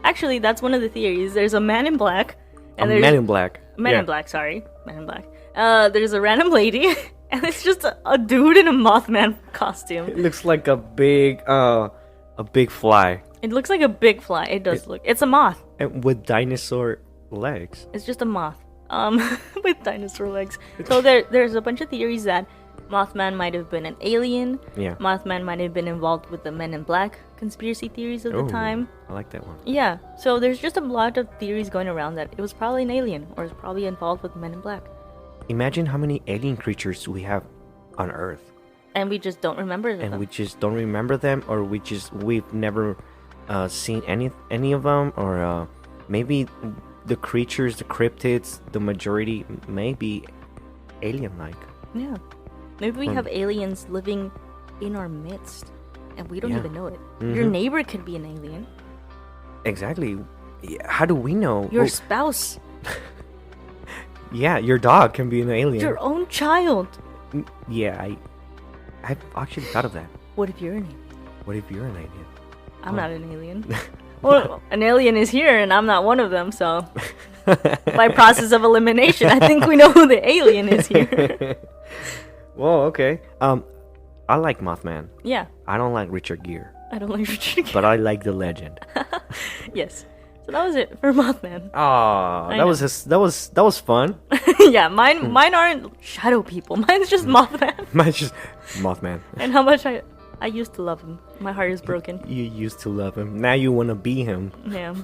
actually that's one of the theories. There's a man in black, and there's Man in Black. Man in Black. Sorry, Man in Black. There's a random lady, and it's just a dude in a Mothman costume. It looks like a big fly. It looks like a big fly. It does look. It's a moth. And with dinosaur legs. It's just a moth. With dinosaur legs. So there's a bunch of theories that Mothman might have been an alien. Yeah. Mothman might have been involved with the Men in Black conspiracy theories of the time. I like that one. Yeah. So there's just a lot of theories going around that it was probably an alien or is probably involved with Men in Black. Imagine how many alien creatures we have on Earth. And we just don't remember them. And we just don't remember them, or we've never seen any of them, or maybe the creatures, the cryptids, the majority may be alien-like. Yeah. Maybe we have aliens living in our midst, and we don't even know it. Mm-hmm. Your neighbor could be an alien. Exactly. How do we know? Your spouse. Yeah, your dog can be an alien. Your own child. Yeah, I've actually thought of that. What if you're an alien? What if you're an alien? I'm not an alien. Well, an alien is here, and I'm not one of them, so by process of elimination, I think we know who the alien is here. Well, okay. I like Mothman. Yeah. I don't like Richard Gere. I don't like Richard Gere. But I like the legend. Yes. So that was it for Mothman. Oh, that was fun. Yeah, mine aren't shadow people. Mine's just Mothman. Mine's just Mothman. And how much I used to love him. My heart is broken. You used to love him. Now you want to be him. Yeah.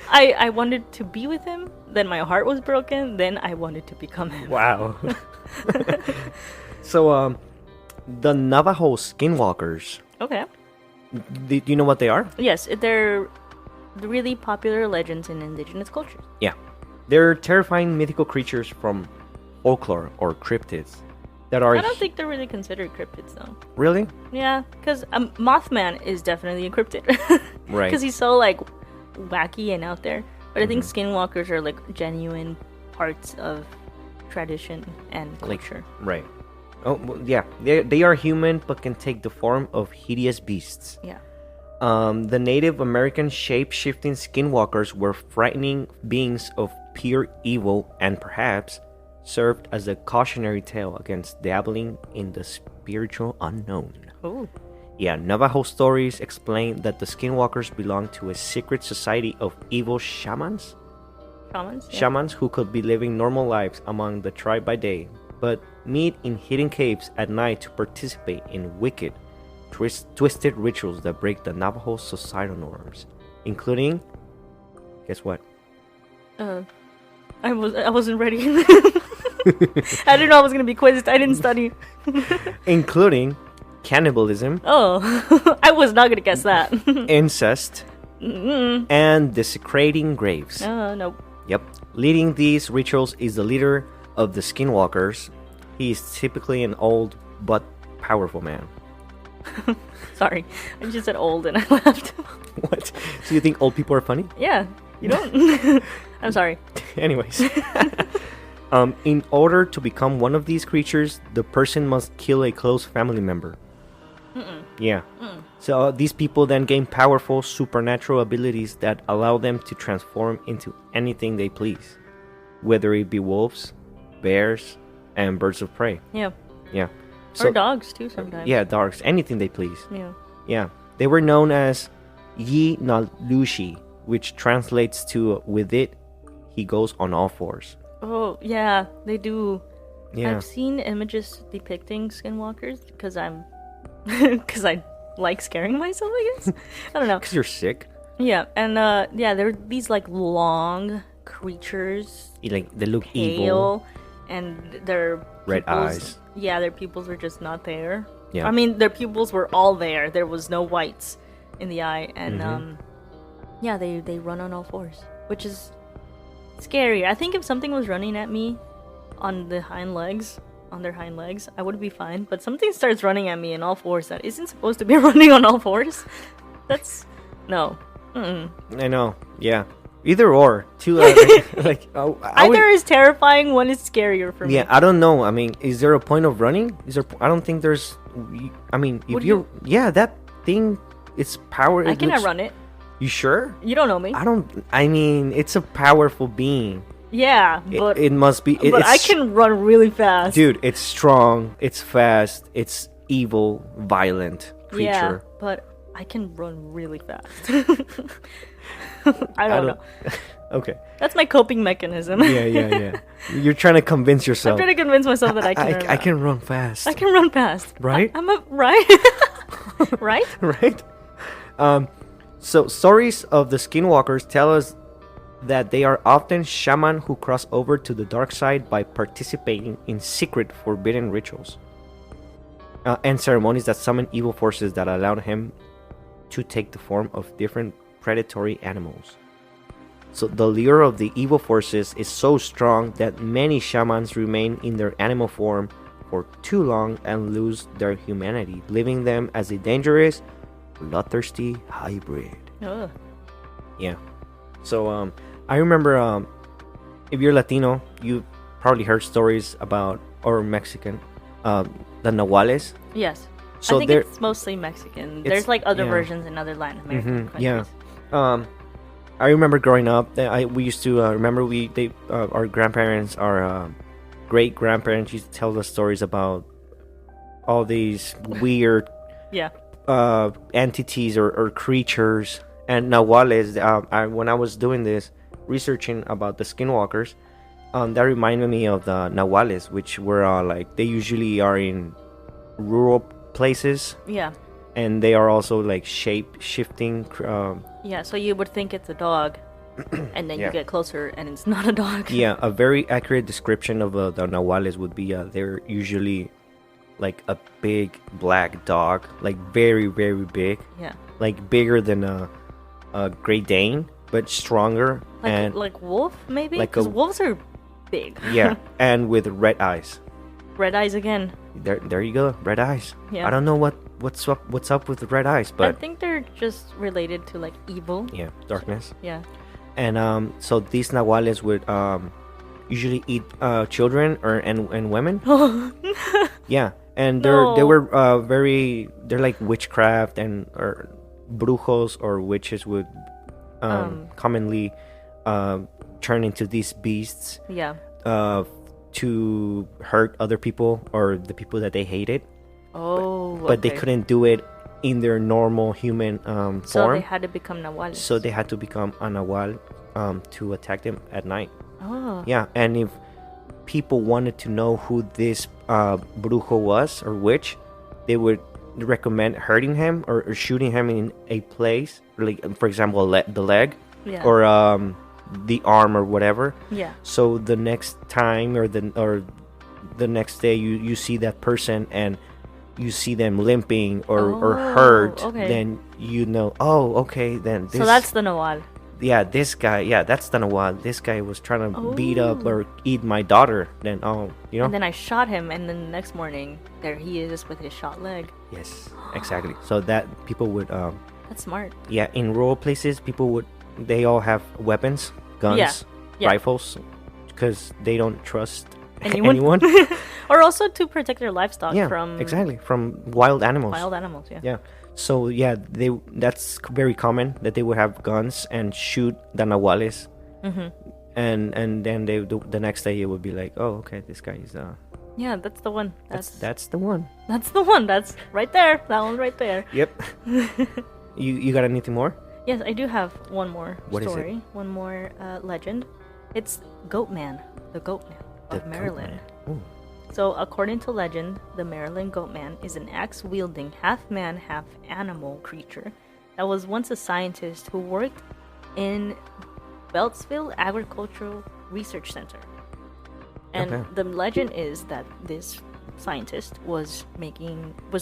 I wanted to be with him. Then my heart was broken. Then I wanted to become him. Wow. So, the Navajo Skinwalkers. Okay. Do you know what they are? Yes, they're really popular legends in indigenous cultures. Yeah. They're terrifying mythical creatures from folklore or cryptids that are... I don't think they're really considered cryptids, though. Really? Yeah, because Mothman is definitely a cryptid. Right. Because he's so, like, wacky and out there. But I think skinwalkers are, like, genuine parts of tradition and culture. Right. Oh, well, yeah. They are human, but can take the form of hideous beasts. Yeah. The Native American shape-shifting skinwalkers were frightening beings of pure evil and perhaps served as a cautionary tale against dabbling in the spiritual unknown. Oh. Yeah, Navajo stories explain that the skinwalkers belonged to a secret society of evil shamans? Shamans? Yeah. Shamans who could be living normal lives among the tribe by day, but meet in hidden caves at night to participate in wicked, twisted rituals that break the Navajo societal norms, including, guess what? I wasn't ready. I didn't know I was gonna be quizzed. I didn't study. Including cannibalism. Oh, I was not gonna guess that. Incest. And desecrating graves. Nope. Yep. Leading these rituals is the leader of the skinwalkers. He is typically an old but powerful man. Sorry, I just said old and I laughed. What? So you think old people are funny? Yeah, you don't. I'm sorry. Anyways. In order to become one of these creatures, the person must kill a close family member. Yeah. So these people then gain powerful supernatural abilities that allow them to transform into anything they please, whether it be wolves, bears, and birds of prey. Yeah. Yeah. Or dogs too sometimes. Yeah, dogs. Anything they please. Yeah. Yeah. They were known as Yi Nalushi, which translates to with it, he goes on all fours. Oh, yeah, they do. Yeah. I've seen images depicting skinwalkers because because I like scaring myself, I guess. I don't know. Because you're sick. Yeah, and yeah, they're these like long creatures. They look pale, evil. And their red eyes. Yeah, their pupils are just not there. Yeah. I mean, their pupils were all there. There was no whites in the eye, and yeah, they run on all fours, which is scary. I think if something was running at me on their hind legs, I would be fine. But something starts running at me on all fours that isn't supposed to be running on all fours. That's no. I know. Yeah. Either or. Two. Either is terrifying. One is scarier for me. Yeah, I don't know. I mean, is there a point of running? I don't think there's. I mean, if yeah, that thing It's power. I cannot run it. You sure? You don't know me. I mean, it's a powerful being. Yeah, but it must be. But I can run really fast. Dude, it's strong. It's fast. It's evil, violent creature. Yeah, but I can run really fast. I don't know. Okay. That's my coping mechanism. Yeah. You're trying to convince yourself. I'm trying to convince myself that I can. I can run fast. I can run fast. Right? Right. Right. Right. So stories of the skinwalkers tell us that they are often shaman who cross over to the dark side by participating in secret forbidden rituals and ceremonies that summon evil forces that allow him to take the form of different predatory animals. So the lure of the evil forces is so strong that many shamans remain in their animal form for too long and lose their humanity, leaving them as a dangerous, bloodthirsty hybrid. Ugh. Yeah. So I remember if you're Latino, you probably heard stories about, or Mexican, the Nahuales. Yes. So I think it's mostly Mexican. There's like other yeah. versions in other Latin American countries. Yeah. I remember growing up. We used to our grandparents, our great grandparents used to tell us stories about all these weird entities or creatures. And Nahuales, when I was doing this, researching about the skinwalkers, that reminded me of the Nahuales, which were like, they usually are in rural places. Yeah. And they are also like shape-shifting. Yeah, so you would think it's a dog, and then you get closer, and it's not a dog. Yeah, a very accurate description of the Nahuales would be they're usually like a big black dog, like very, very big. Yeah. Like bigger than a Great Dane, but stronger. Like wolf, maybe? Like because wolves are big. Yeah, and with red eyes. Red eyes again. There you go, red eyes. Yeah. I don't know what's up with the red eyes, but I think they're just related to like evil. Yeah, darkness. Yeah. And so these Nahuales would usually eat children and women. Yeah, and they were they're like witchcraft or brujos or witches would commonly turn into these beasts. Yeah. To hurt other people or the people that they hated. Oh, but they couldn't do it in their normal human form. So they had to become Nahuales. So they had to become a Nahual to attack them at night. Oh. Yeah, and if people wanted to know who this brujo was or witch, they would recommend hurting him or shooting him in a place, like for example, the leg, or the arm or whatever. Yeah. So the next time or the next day you see that person and you see them limping or hurt, then you know, then this. So that's the Nahual. Yeah, this guy. Yeah, that's the Nahual. This guy was trying to beat up or eat my daughter. Then you know. And then I shot him, and then the next morning there he is with his shot leg. Yes, exactly. So that people would. That's smart. Yeah, in rural places, they all have weapons, guns, rifles, because they don't trust anyone. Or also to protect their livestock from wild animals. Wild animals, yeah. Yeah. So that's very common that they would have guns and shoot the Nahuales. Mm-hmm. And then the next day it would be like, oh, okay, this guy is yeah, that's the one. That's the one. That's the one. That's right there. That one right there. Yep. You got anything more? Yes, I do have one more story. What is it? One more legend. It's Goatman, the Goatman of Maryland. So, according to legend, the Maryland Goatman is an axe-wielding, half-man, half-animal creature that was once a scientist who worked in Beltsville Agricultural Research Center. And the legend is that this scientist was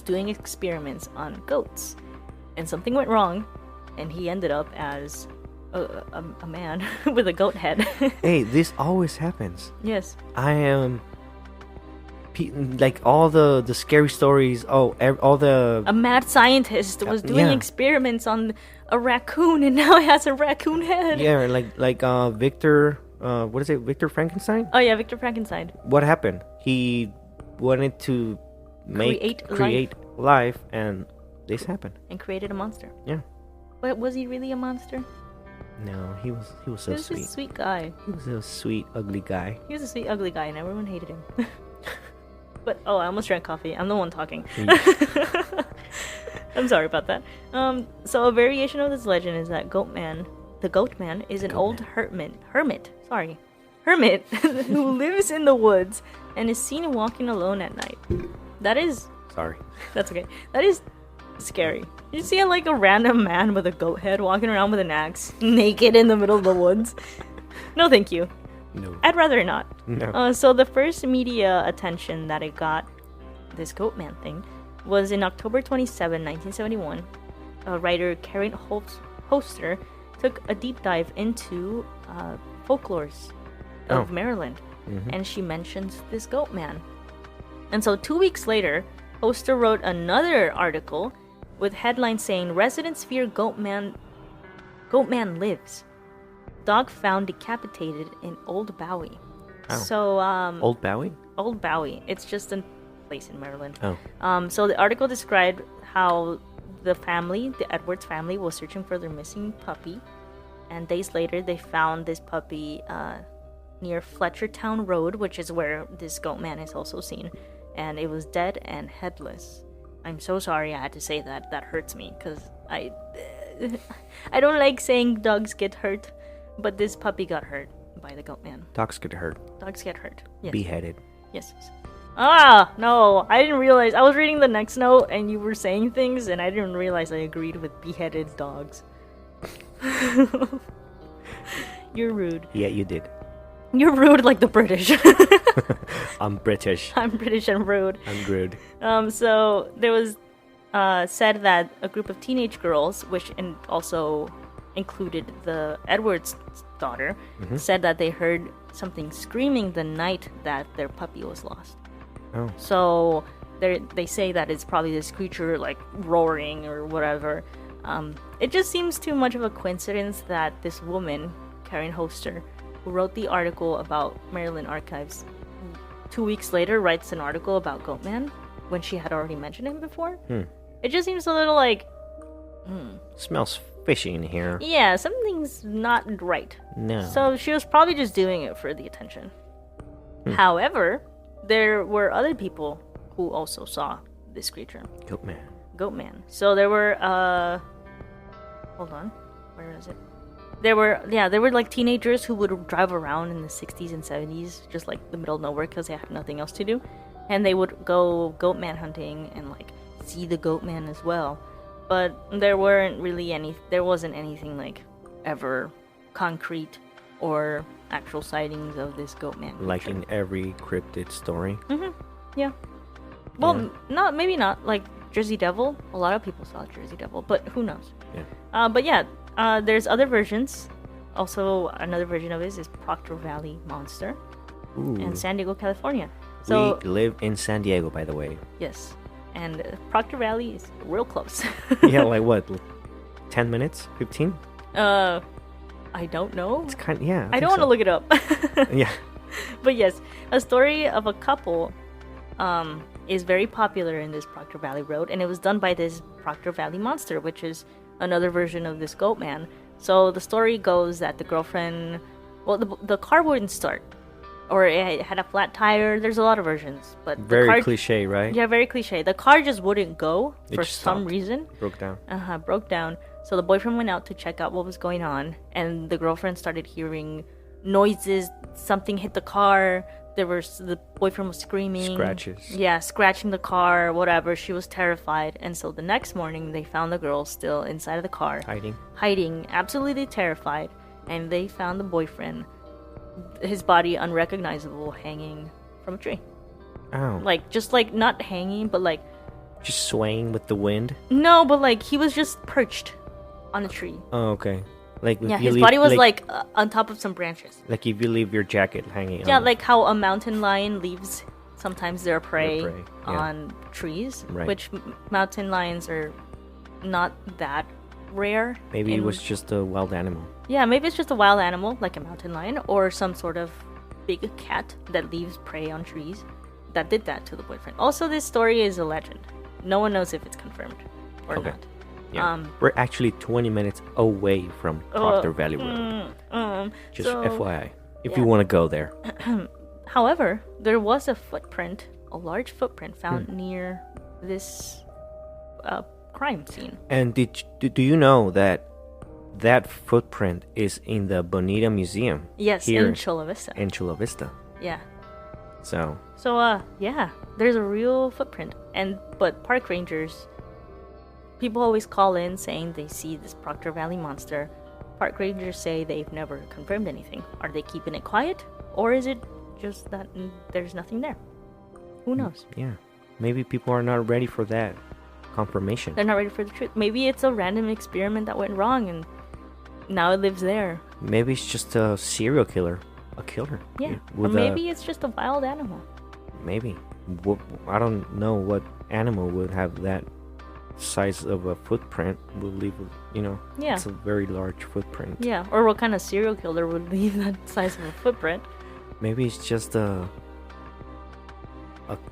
doing experiments on goats, and something went wrong, and he ended up as a man with a goat head. Hey, this always happens. Yes. I am like all the scary stories. A mad scientist was doing experiments on a raccoon, and now he has a raccoon head. Yeah, like Victor. What is it? Victor Frankenstein? Oh yeah, Victor Frankenstein. What happened? He wanted to create life, and This happened. And created a monster. Yeah. But was he really a monster? No, he was so He was sweet. a sweet guy. He was a sweet, ugly guy. He was a sweet, ugly guy, and everyone hated him. But, I almost drank coffee. I'm the one talking. I'm sorry about that. So a variation of this legend is that the Goat Man, is an old hermit who lives in the woods and is seen walking alone at night. That is... Sorry. That's okay. That is scary. You see like a random man with a goat head walking around with an axe, naked in the middle of the woods? No, thank you. No. I'd rather not. No. So the first media attention that it got, this Goat Man thing, was in October 27, 1971. Writer Karen Hoster took a deep dive into folklores of Maryland, and she mentions this Goat Man. And so 2 weeks later, Hoster wrote another article with headlines saying, "Residents fear Goat Man lives. Dog found decapitated in Old Bowie." Oh. So, Old Bowie? Old Bowie. It's just a place in Maryland. Oh. So the article described how the Edwards family, was searching for their missing puppy, and days later they found this puppy near Fletchertown Road, which is where this Goat Man is also seen, and it was dead and headless. I'm so sorry I had to say that. That hurts me because I don't like saying dogs get hurt, but this puppy got hurt by the Goat Man. Dogs get hurt. Dogs get hurt. Yes. Beheaded. Yes. Ah, no, I didn't realize. I was reading the next note and you were saying things and I didn't realize I agreed with beheaded dogs. You're rude. Yeah, you did. You're rude like the British. I'm British. I'm British and rude. I'm rude. So there was said that a group of teenage girls, which also included the Edwards daughter, said that they heard something screaming the night that their puppy was lost. Oh. So they say that it's probably this creature like roaring or whatever. It just seems too much of a coincidence that this woman, Karen Hoster, who wrote the article about Maryland archives, 2 weeks later writes an article about Goat Man when she had already mentioned him before. It just seems a little like... Smells fishy in here. Yeah, something's not right. No. So she was probably just doing it for the attention. However, there were other people who also saw this creature. Goat Man. So there were, hold on. Where is it? There were like teenagers who would drive around in the 60s and 70s, just like the middle of nowhere because they had nothing else to do. And they would go Goat Man hunting and like see the Goat Man as well. But there wasn't anything like ever concrete or actual sightings of this Goat Man creature. Like in every cryptid story? Yeah. Well, maybe not. Like Jersey Devil, a lot of people saw Jersey Devil, but who knows? Yeah. But yeah, there's other versions. Also, another version of it is Proctor Valley Monster in San Diego, California. So we live in San Diego, by the way. Yes. And Proctor Valley is real close. Yeah, like what? 10 minutes? 15? I don't know. It's kind of, yeah. I don't want to look it up. Yeah. But yes, a story of a couple is very popular in this Proctor Valley Road, and it was done by this Proctor Valley Monster, which is another version of this Goat Man. So the story goes that the girlfriend, well, the car wouldn't start, or it had a flat tire. There's a lot of versions, but very cliche, right? Yeah, very cliche. The car just wouldn't go for some reason. Broke down. Broke down. So the boyfriend went out to check out what was going on, and the girlfriend started hearing noises. Something hit the car. The boyfriend was screaming. Scratches. Yeah, scratching the car, whatever. She was terrified. And so the next morning, they found the girl still inside of the car. Hiding, absolutely terrified. And they found the boyfriend, his body unrecognizable, hanging from a tree. Oh. Like, just like, not hanging, but like... Just swaying with the wind? No, but like, he was just perched on a tree. Oh, okay. Like, yeah, his body was like on top of some branches. Like if you leave your jacket hanging. Yeah, like how a mountain lion leaves sometimes their prey on trees, right. Which mountain lions are not that rare. Maybe it was just a wild animal. Yeah, maybe it's just a wild animal like a mountain lion or some sort of big cat that leaves prey on trees that did that to the boyfriend. Also, this story is a legend. No one knows if it's confirmed. or Okay. not. Yeah. We're actually 20 minutes away from Proctor Valley Road. Just So, FYI, if yeah. you want to go there. However, there was a footprint, a large footprint found near this crime scene. And do you know that footprint is in the Bonita Museum? Yes, here in Chula Vista. In Chula Vista. Yeah. So Yeah, there's a real footprint. But park rangers, people always call in saying they see this Proctor Valley monster. Park rangers say they've never confirmed anything. Are they keeping it quiet? Or is it just that there's nothing there? Who knows? yeah, maybe people are not ready for that confirmation. They're not ready for the truth. Maybe it's a random experiment that went wrong and now it lives there. Maybe it's just a serial killer. A killer. Yeah. Or maybe it's just a wild animal. Maybe. I don't know what animal would have that size of a footprint. Would leave, Yeah. It's a very large footprint. Yeah. Or what kind of serial killer would leave that size of a footprint? Maybe it's just an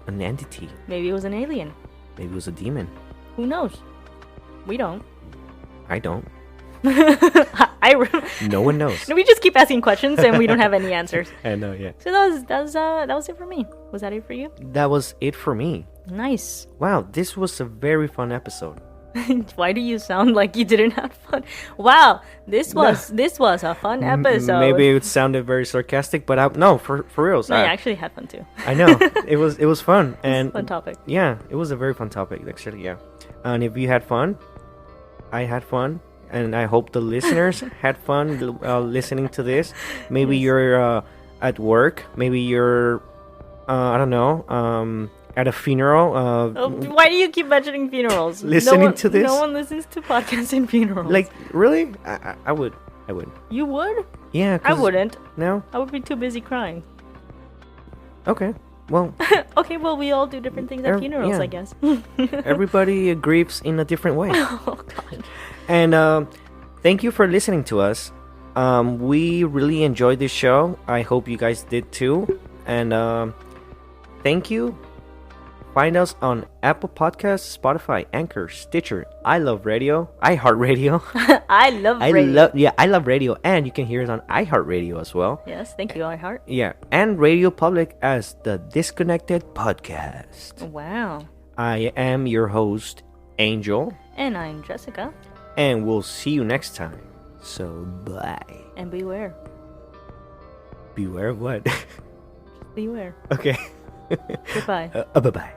entity. Maybe it was an alien. Maybe it was a demon. Who knows? We don't. I don't. I No one knows. We just keep asking questions and we don't have any answers. I know, yeah. So that was it for me. Was that it for you? That was it for me. Nice. Wow, this was a very fun episode. Why do you sound like you didn't have fun? Wow, this was a fun episode. Maybe it sounded very sarcastic, but no, for reals. No, I actually had fun too. I know it was fun and fun topic. Yeah, it was a very fun topic actually. Yeah, and if you had fun, I had fun, and I hope the listeners had fun listening to this. Maybe you're at work. Maybe you're I don't know. At a funeral. Why do you keep mentioning funerals? Listening to this? No one listens to podcasts in funerals. Like, really? I would. You would? Yeah. I wouldn't. No? I would be too busy crying. Okay. Well. Okay, well, we all do different things at funerals, yeah. I guess. Everybody grieves in a different way. Oh, God. And thank you for listening to us. We really enjoyed this show. I hope you guys did too. And thank you. Find us on Apple Podcasts, Spotify, Anchor, Stitcher, I Love Radio, iHeartRadio. I love radio. I Love Radio, and you can hear us on iHeartRadio as well. Yes, thank you, iHeart. Yeah, and Radio Public as the Disconnected Podcast. Wow. I am your host, Angel. And I'm Jessica. And we'll see you next time. So, bye. And beware. Beware of what? Beware. Okay. Goodbye. Bye-bye.